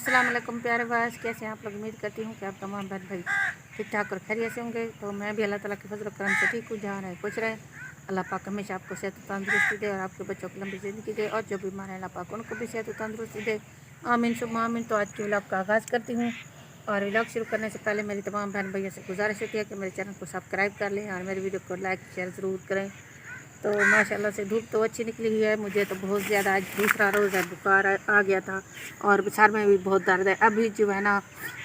अस्सलाम वालेकुम प्यारे भाई, कैसे हैं आप लोग। उम्मीद करती हूँ कि आप तमाम बहन भाई ठीक ठाक और खैरियत से होंगे। तो मैं भी अल्लाह ताला के फजल करम से ठीक हूँ। जहाँ रहे कुछ रहे, अल्लाह पाक हमेशा आपको सेहत तंदुरुस्ती दे और आपके बच्चों को लंबी ज़िंदगी दे, और जो बीमार है अल्लाह पाक उनको भी सेहत तंदुरुस्ती दे। आमीन सुम्मा आमीन। तो आज के व्लॉग का आगाज़ करती हूँ, और व्लॉग शुरू करने से पहले मेरी तमाम बहन भैया से गुजारिश होती है कि मेरे चैनल को सब्सक्राइब कर लें और मेरी वीडियो को लाइक शेयर ज़रूर करें। तो माशाल्लाह से धूप तो अच्छी निकली हुई है। मुझे तो बहुत ज़्यादा आज दूसरा रोज़ है, बुखार आ गया था और सर में भी बहुत दर्द है। अभी जो है ना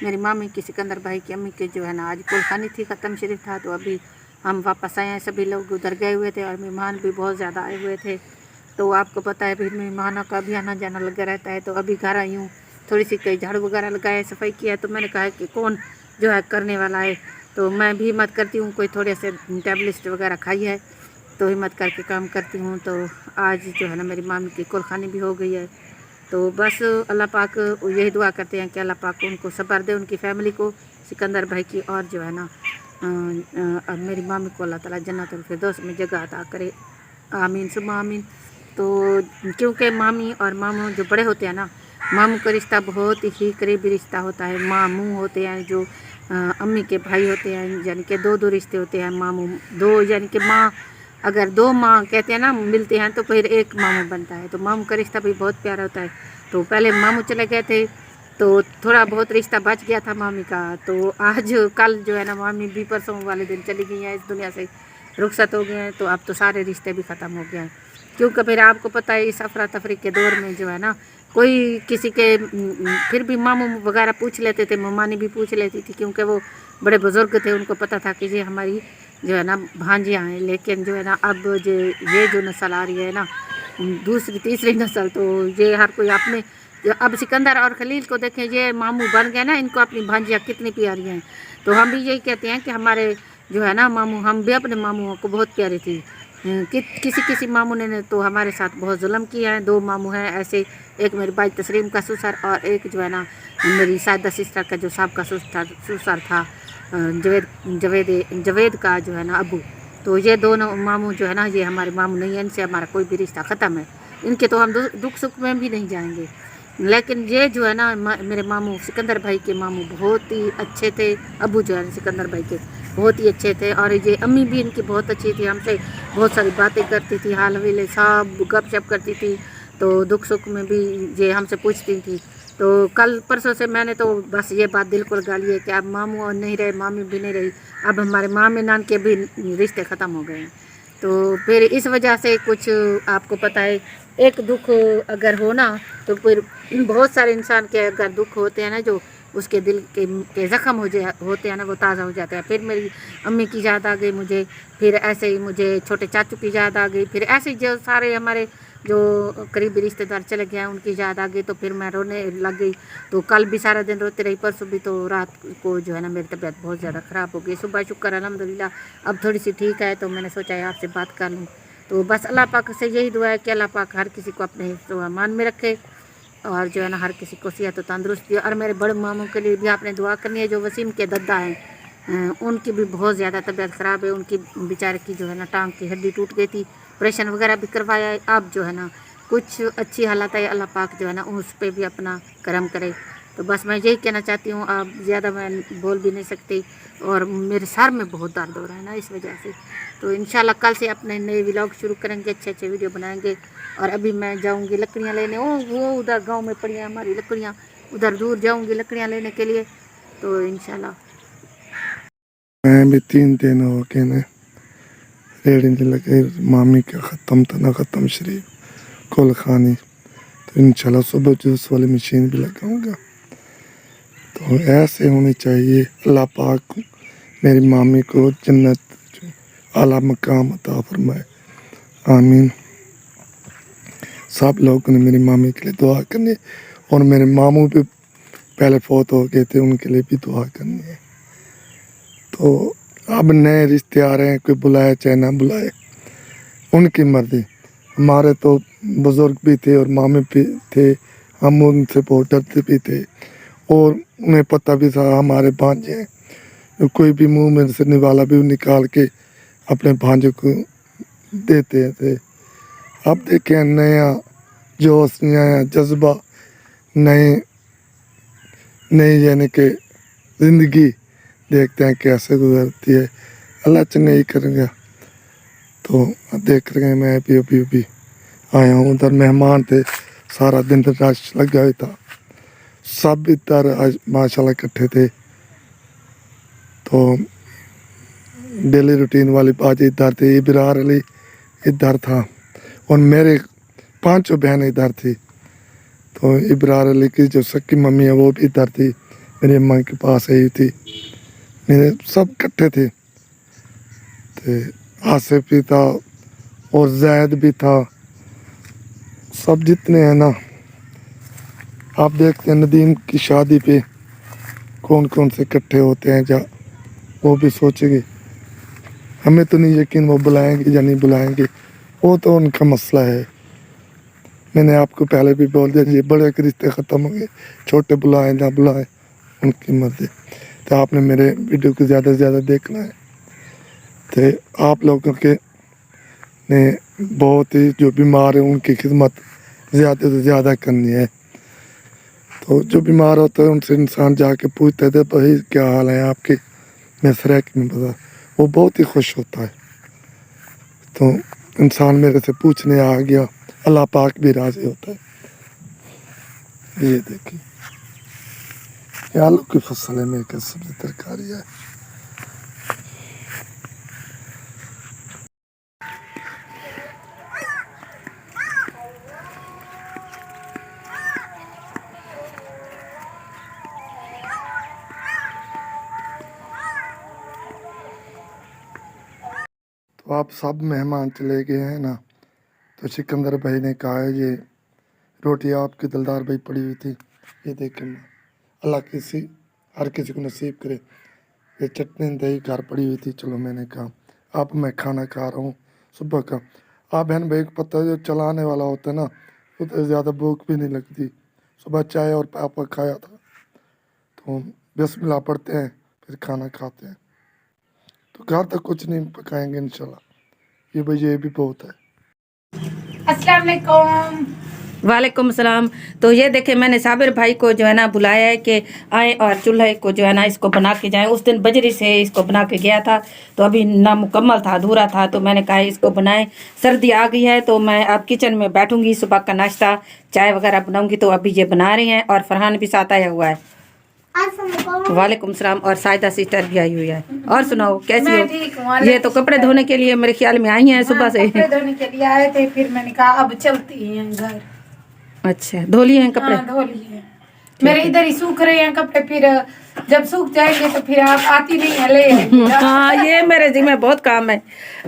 मेरी मामी की सिकंदर भाई की अम्मी के जो है ना आज कुलखानी थी, ख़त्म शरीफ था, तो अभी हम वापस आए हैं। सभी लोग उधर गए हुए थे और मेहमान भी बहुत ज़्यादा आए हुए थे। तो आपको पता है फिर मेहमानों का भी आना जाना लगा रहता है। तो अभी घर आई हूँ, थोड़ी सी कई झाड़ू वगैरह लगाए, सफाई किया। तो मैंने कहा कि कौन जो है करने वाला है, तो मैं भी हिम्मत करती हूँ, कोई थोड़े से टैबलेट वगैरह खाई है तो हिम्मत करके काम करती हूँ। तो आज जो है ना मेरी मामी की कुलखानी भी हो गई है। तो बस अल्लाह पाक यही दुआ करते हैं कि अल्लाह पाक उनको सब्र दे, उनकी फैमिली को, सिकंदर भाई की, और जो है ना मेरी मामी को अल्लाह ताला जन्नतुल फिरदौस में जगह अता करे। आमीन सुम्मा आमीन। तो क्योंकि मामी और मामू जो बड़े होते हैं ना, मामू का रिश्ता बहुत ही करीबी रिश्ता होता है। मामू होते हैं जो अम्मी के भाई होते हैं, यानी कि दो रिश्ते होते हैं। मामू दो, यानी कि माँ, अगर दो माँ कहते हैं ना मिलते हैं तो फिर एक मामू बनता है। तो मामू का रिश्ता भी बहुत प्यारा होता है। तो पहले मामू चले गए थे तो थोड़ा बहुत रिश्ता बच गया था मामी का। तो आज कल जो है ना मामी भी परसों वाले दिन चली गई हैं, इस दुनिया से रुखसत हो गए हैं। तो अब तो सारे रिश्ते भी ख़त्म हो गए हैं, क्योंकि फिर आपको पता है इस अफरा तफरी के दौर में जो है ना कोई किसी के फिर भी मामू वगैरह पूछ लेते थे, ममानी भी पूछ लेती थी, क्योंकि वो बड़े बुज़ुर्ग थे, उनको पता था कि ये हमारी जो है ना भांजियाँ हैं। लेकिन जो है ना अब ये जो नस्ल आ रही है ना, दूसरी तीसरी नस्ल, तो ये हर कोई अपने, अब सिकंदर और खलील को देखें, ये मामू बन गए ना, इनको अपनी भांजियाँ कितनी प्यारी हैं। तो हम भी यही कहते हैं कि हमारे जो है ना मामू, हम भी अपने मामुओं को बहुत प्यारी थी। किसी किसी मामू ने तो हमारे साथ बहुत जुल्म किया है। दो मामू हैं ऐसे, एक मेरी भाई तस्रीम का ससुर और एक जो है ना मेरी सायदा सिस्टर का जो साहब का ससुर था, जवेद का जो है ना अबू। तो ये दोनों मामू जो है ना ये हमारे मामू नहीं है, इनसे हमारा कोई भी रिश्ता ख़त्म है। इनके तो हम दुख सुख में भी नहीं जाएंगे। लेकिन ये जो है ना मेरे मामू सिकंदर भाई के मामू बहुत ही अच्छे थे। अबू जो है सिकंदर भाई के बहुत ही अच्छे थे, और ये अम्मी भी इनकी बहुत अच्छी थी, हमसे बहुत सारी बातें करती थी, हाल हवीले सब गपशप करती थी। तो दुख सुख में भी ये हमसे पूछती थी। तो कल परसों से मैंने तो बस ये बात दिल को लगा ली है कि अब मामू और नहीं रहे, मामी भी नहीं रही, अब हमारे मामी नान के भी रिश्ते ख़त्म हो गए हैं। तो फिर इस वजह से कुछ आपको पता है, एक दुख अगर हो ना तो फिर बहुत सारे इंसान के अगर दुख होते हैं ना, जो उसके दिल के ज़ख्म होते हैं ना, वो ताज़ा हो जाते हैं। फिर मेरी अम्मी की याद आ गई मुझे, फिर ऐसे ही मुझे छोटे चाचू की याद आ गई, फिर ऐसे ही जो सारे हमारे जो करीबी रिश्तेदार चले गए हैं उनकी याद आ गई। तो फिर मैं रोने लग गई। तो कल भी सारा दिन रोती रही, परसों भी। तो रात को जो है ना मेरी तबीयत बहुत ज़्यादा ख़राब हो गई। सुबह शुक्र अल्हम्दुलिल्लाह अब थोड़ी सी ठीक है, तो मैंने सोचा है आपसे बात कर लूँ। तो बस अल्लाह पाक से यही दुआ है कि अल्लाह पाक हर किसी को अपने हिफ्ज़ अमान में रखे, और जो है ना हर किसी को सेहत तंदुरुस्ती। और मेरे बड़े मामू के लिए भी आपने दुआ करनी है, जो वसीम के दद्दा हैं, उनकी भी बहुत ज़्यादा तबीयत ख़राब है। उनकी बेचारे की जो है ना टांग की हड्डी टूट गई थी, ऑपरेशन वगैरह भी करवाया है। अब जो है ना कुछ अच्छी हालत है, अल्लाह पाक जो है ना उस पर भी अपना करम करे। तो बस मैं यही कहना चाहती हूँ, अब ज़्यादा मैं बोल भी नहीं सकती, और मेरे सर में बहुत दर्द हो रहा है ना इस वजह से। तो इंशाल्लाह कल से अपने नए व्लॉग शुरू करेंगे, अच्छे अच्छे वीडियो बनाएंगे। और अभी मैं जाऊंगी लकड़ियाँ लेने, वो उधर गांव में पड़ी हैं हमारी लकड़ियाँ, उधर दूर जाऊंगी लकड़ियाँ लेने के लिए। तो इंशाल्लाह मैं भी 3 दिन हो गए ने रेड़ी लगे, मामी का ख़त्म था ना ख़त्म शरीफ कुल खानी। तो इंशाल्लाह सुबह जूस वाली मशीन भी लगाऊंगा। तो ऐसे होनी चाहिए। अल्लाह पाक मेरी मामी को जन्नत आला मकाम अता फरमाए, आमीन। सब लोगों ने मेरी मामी के लिए दुआ करनी है, और मेरे मामू भी पहले फौत हो गए थे, उनके लिए भी दुआ करनी है। तो अब नए रिश्ते आ रहे हैं, कोई बुलाए चाहे ना बुलाए, उनकी मर्ज़ी। हमारे तो बुज़ुर्ग भी थे और मामे भी थे, हम उनसे बहुत डरते भी थे, और उन्हें पता भी था हमारे भांजे हैं। तो कोई भी मुंह में से निवाला भी निकाल के अपने भांजे को देते थे। अब देखें नया जोश, नया जज्बा, नए नई यानी कि ज़िंदगी देखते हैं कैसे गुजरती है। अल्लाह चंगा ही करेंगे। तो देख रहे हैं मैं अभी आया हूँ। उधर मेहमान थे, सारा दिन रश लगा हुआ था, सब इधर आज माशाल्लाह इकट्ठे थे। तो डेली रूटीन वाली बात इधर थी, इब्रार अली इधर था और मेरे 5 बहन इधर थी। तो इब्रार अली की जो सक्की मम्मी है वो भी इधर थी, मेरी अम्मा के पास आई थी, मेरे सब इकट्ठे थे। तो आसिफ भी था और जैद भी था, सब जितने हैं ना। आप देखते हैं नदीम की शादी पे कौन कौन से इकट्ठे होते हैं, जा वो भी सोचेंगे। हमें तो नहीं यकीन वो बुलाएंगे या नहीं बुलाएंगे, वो तो उनका मसला है। मैंने आपको पहले भी बोल दिया, ये बड़े के रिश्ते ख़त्म हो गए, छोटे बुलाएं ना बुलाएं उनकी मर्जी। तो आपने मेरे वीडियो को ज़्यादा से ज़्यादा देखना है। तो आप लोगों के ने बहुत ही जो बीमार है उनकी खिदमत ज़्यादा से ज़्यादा करनी है। तो जो बीमार होता है उनसे इंसान जाके पूछते थे भाई क्या हाल है आपके, मैं सराक में बता, वो बहुत ही खुश होता है। तो इंसान मेरे से पूछने आ गया, अल्लाह पाक भी राज़ी होता है। ये देखिए ये आलू की फसल है, मेरे के सब्जी तरकारी है। तो आप सब मेहमान चले गए हैं ना, तो सिकंदर भाई ने कहा है ये रोटी आपकी दिलदार भाई पड़ी हुई थी, ये देखें ना, अल्लाह किसी हर किसी को नसीब करे। ये चटनी दही घर पड़ी हुई थी। चलो मैंने कहा अब मैं खाना खा रहा हूँ सुबह का। आप बहन भाई को पता है जो चलाने वाला होता है ना, तो ज़्यादा भूख भी नहीं लगती। सुबह चाय और पापड़ खाया था। तो बिस्मिल्लाह पढ़ते हैं फिर खाना खाते हैं। तो घर तक कुछ नहीं पकाएंगे इंशाल्लाह, ये भाई ये भी बहुत है। अस्सलाम वालेकुम। वालेकुम सलाम। तो ये देखे मैंने साबिर भाई को जो है ना बुलाया है कि आए और चूल्हे को जो है ना इसको बना के जाएं। उस दिन बजरी से इसको बना के गया था तो अभी ना मुकम्मल था, अधूरा था। तो मैंने कहा इसको बनाएं, सर्दी आ गई है तो मैं अब किचन में बैठूंगी, सुबह का नाश्ता चाय वगैरह बनाऊंगी। तो अभी ये बना रही हैं और फरहान भी साथ आया हुआ है। वालेकुम सलाम। और साइदा सिस्टर भी आई हुई है। और सुनाओ कैसी हो? ये तो कपड़े धोने के लिए मेरे ख्याल में आई हैं सुबह से। कपड़े धोने के लिए आए थे, फिर मैंने कहा अब चलती हैं घर। अच्छा, धो लिए हैं कपड़े? हाँ, धो लिए। मेरे इधर ही सूख रहे हैं कपड़े, फिर जब सूख जाएंगे तो फिर आप आती नहीं है ले। हाँ, ये मेरे जिम्मे बहुत काम है।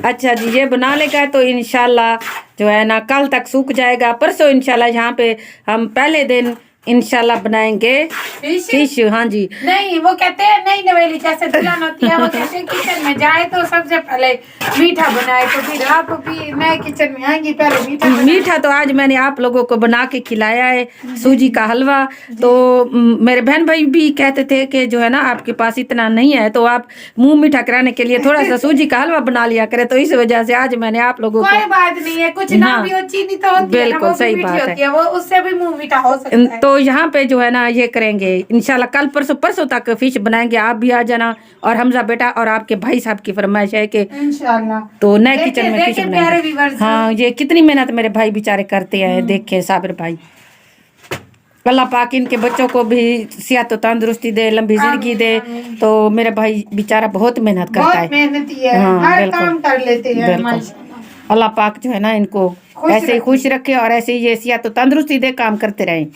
अच्छा जी, ये बना लेगा तो इंशाल्लाह जो है ना कल तक सूख जाएगा। परसों इंशाल्लाह यहाँ पे हम पहले दिन इंशाल्लाह बनाएंगे फिश। हाँ जी। नहीं, वो कहते हैं नहीं नवेली जैसे दुल्हन होती है, वो कहते हैं किचन में जाए तो सबसे पहले मीठा बनाए। तो फिर आप भी नए किचन में आएंगी, पहले मीठा बनाए। मीठा तो आज मैंने आप लोगों को बना के खिलाया है, सूजी का हलवा। तो मेरे बहन भाई भी कहते थे कि जो है ना आपके पास इतना नहीं है तो आप मुंह मीठा कराने के लिए थोड़ा सा सूजी का हलवा बना लिया करे। तो इस वजह से आज मैंने आप लोगों को। कोई बात नहीं है, कुछ ना भी हो, चीनी तो होती है ना, बिल्कुल वो भी सही मीठी बात होती है, वो उससे भी मुंह मीठा हो सकता है। तो यहाँ पे जो है ना ये करेंगे इंशाल्लाह कल परसों तक फिश बनाएंगे। आप भी आ जाना। और हमजा बेटा और आपके भाई साहब की फरमाइश है कि इंशाल्लाह तो नए किचन में फिश बनाएंगे। हाँ, ये कितनी मेहनत मेरे भाई बेचारे करते हैं। देखे साबिर भाई, अल्लाह पाक इनके बच्चों को भी सेहत तंदुरुस्ती दे, लंबी जिंदगी दे। तो मेरा भाई बेचारा बहुत मेहनत करता है, मेहनती है। हाँ, हर काम कर लेते हैं बिल्कुल। अल्लाह पाक जो है ना इनको ऐसे ही खुश रखे और ऐसे ही ये सेहत तंदुरुस्ती दे, काम करते रहें।